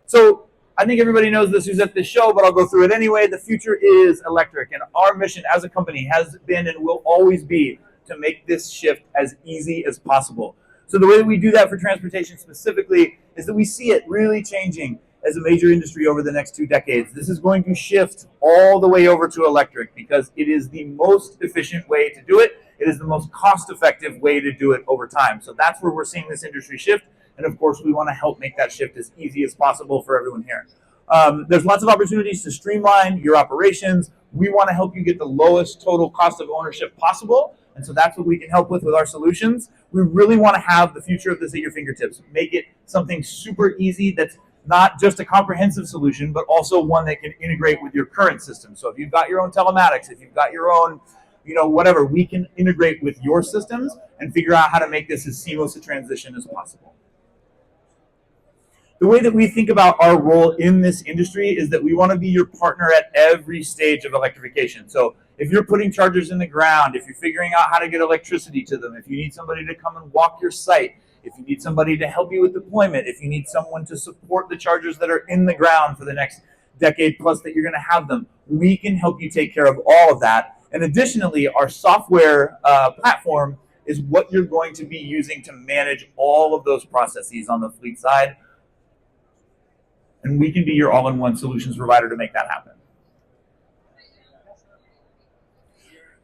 So I think everybody knows this who's at this show, but I'll go through it anyway. The future is electric, and our mission as a company has been and will always be to make this shift as easy as possible. So the way that we do that for transportation specifically is that we see it really changing as a major industry over the next 2 decades. This is going to shift all the way over to electric because it is the most efficient way to do it. It is the most cost-effective way to do it over time. So that's where we're seeing this industry shift. And of course, we want to help make that shift as easy as possible for everyone here. There's lots of opportunities to streamline your operations. We want to help you get the lowest total cost of ownership possible. And so that's what we can help with our solutions. We really want to have the future of this at your fingertips. Make it something super easy that's not just a comprehensive solution, but also one that can integrate with your current system. So if you've got your own telematics, if you've got your own, whatever, we can integrate with your systems and figure out how to make this as seamless a transition as possible. The way that we think about our role in this industry is that we want to be your partner at every stage of electrification. So if you're putting chargers in the ground, if you're figuring out how to get electricity to them, if you need somebody to come and walk your site, if you need somebody to help you with deployment, if you need someone to support the chargers that are in the ground for the next decade plus that you're going to have them, we can help you take care of all of that. And additionally, our software platform is what you're going to be using to manage all of those processes on the fleet side. And we can be your all-in-one solutions provider to make that happen.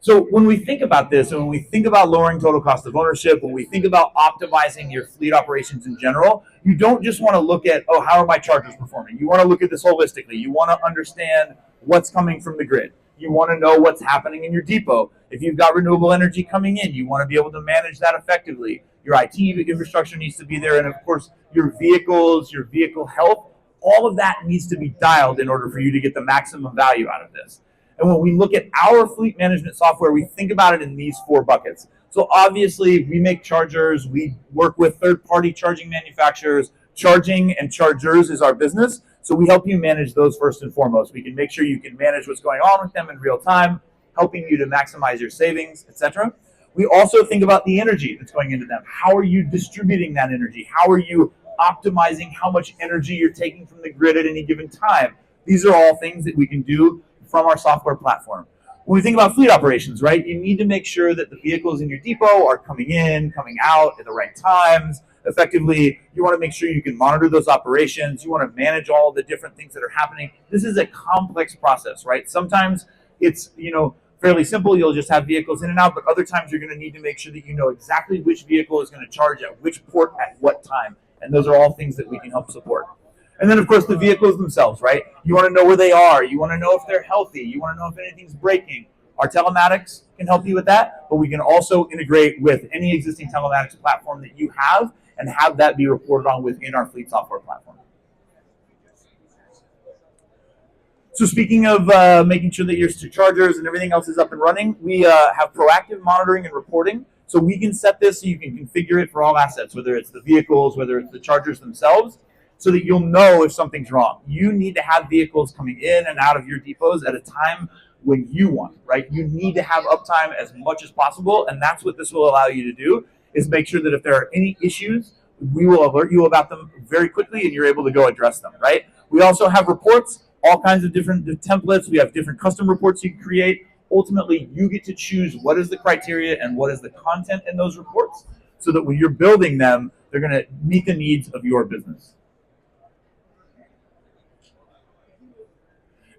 So when we think about this, and when we think about lowering total cost of ownership, when we think about optimizing your fleet operations in general, you don't just want to look at, how are my chargers performing? You want to look at this holistically. You want to understand what's coming from the grid. You want to know what's happening in your depot. If you've got renewable energy coming in, you want to be able to manage that effectively. Your IT infrastructure needs to be there. And of course, your vehicles, your vehicle health, all of that needs to be dialed in order for you to get the maximum value out of this. And when we look at our fleet management software, we think about it in these 4 buckets. So obviously, we make chargers. We work with third-party charging manufacturers. Charging and chargers is our business. So we help you manage those first and foremost. We can make sure you can manage what's going on with them in real time, helping you to maximize your savings, etc. We also think about the energy that's going into them. How are you distributing that energy? How are you optimizing how much energy you're taking from the grid at any given time? These are all things that we can do from our software platform. When we think about fleet operations, right, you need to make sure that the vehicles in your depot are coming in, coming out at the right times. Effectively, you want to make sure you can monitor those operations. You want to manage all the different things that are happening. This is a complex process, right? Sometimes it's, fairly simple. You'll just have vehicles in and out, but other times you're going to need to make sure that you know exactly which vehicle is going to charge at which port at what time. And those are all things that we can help support. And then, of course, the vehicles themselves, right? You want to know where they are. You want to know if they're healthy. You want to know if anything's breaking. Our telematics can help you with that, but we can also integrate with any existing telematics platform that you have and have that be reported on within our fleet software platform. So speaking of making sure that your chargers and everything else is up and running, we have proactive monitoring and reporting. So we can set this so you can configure it for all assets, whether it's the vehicles, whether it's the chargers themselves, so that you'll know if something's wrong. You need to have vehicles coming in and out of your depots at a time when you want, right? You need to have uptime as much as possible, and that's what this will allow you to do, is make sure that if there are any issues, we will alert you about them very quickly and you're able to go address them, right? We also have reports, all kinds of different templates. We have different custom reports you can create. Ultimately, you get to choose what is the criteria and what is the content in those reports, so that when you're building them, they're going to meet the needs of your business.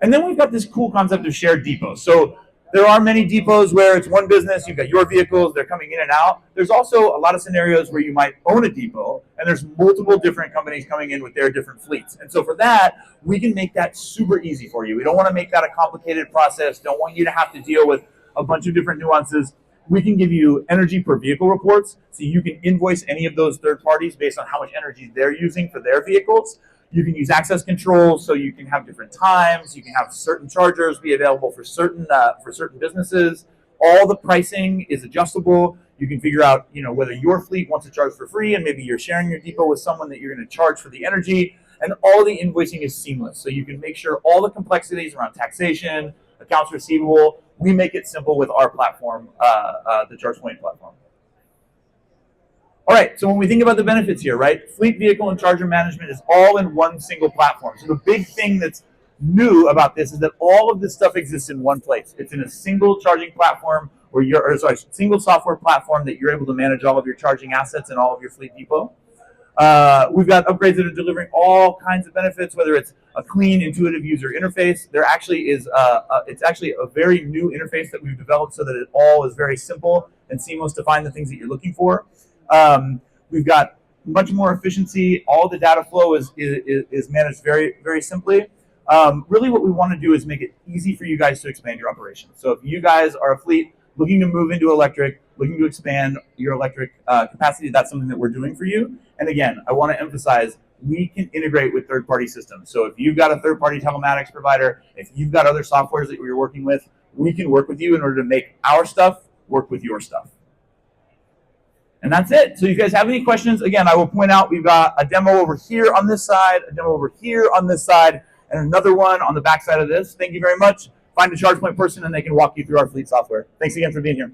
And then we've got this cool concept of shared depots. So there are many depots where it's one business, you've got your vehicles, they're coming in and out. There's also a lot of scenarios where you might own a depot and there's multiple different companies coming in with their different fleets. And so for that, we can make that super easy for you. We don't want to make that a complicated process. Don't want you to have to deal with a bunch of different nuances. We can give you energy per vehicle reports, so you can invoice any of those third parties based on how much energy they're using for their vehicles. You can use access control, so you can have different times. You can have certain chargers be available for certain businesses. All the pricing is adjustable. You can figure out, whether your fleet wants to charge for free, and maybe you're sharing your depot with someone that you're going to charge for the energy. And all the invoicing is seamless, so you can make sure all the complexities around taxation, accounts receivable, we make it simple with our platform, the ChargePoint platform. All right, so when we think about the benefits here, right, fleet vehicle and charger management is all in one single platform. So the big thing that's new about this is that all of this stuff exists in one place. It's in a single charging platform, single software platform that you're able to manage all of your charging assets and all of your fleet depot. We've got upgrades that are delivering all kinds of benefits, whether it's a clean, intuitive user interface. There actually is it's actually a very new interface that we've developed so that it all is very simple and seamless to find the things that you're looking for. We've got much more efficiency. All the data flow is managed very, very simply. Really what we want to do is make it easy for you guys to expand your operations. So if you guys are a fleet looking to move into electric, looking to expand your electric capacity, that's something that we're doing for you. And again, I want to emphasize, we can integrate with third-party systems. So if you've got a third-party telematics provider, if you've got other softwares that you're working with, we can work with you in order to make our stuff work with your stuff. And that's it. So if you guys have any questions, again, I will point out we've got a demo over here on this side, a demo over here on this side, and another one on the back side of this. Thank you very much. Find a ChargePoint person and they can walk you through our fleet software. Thanks again for being here.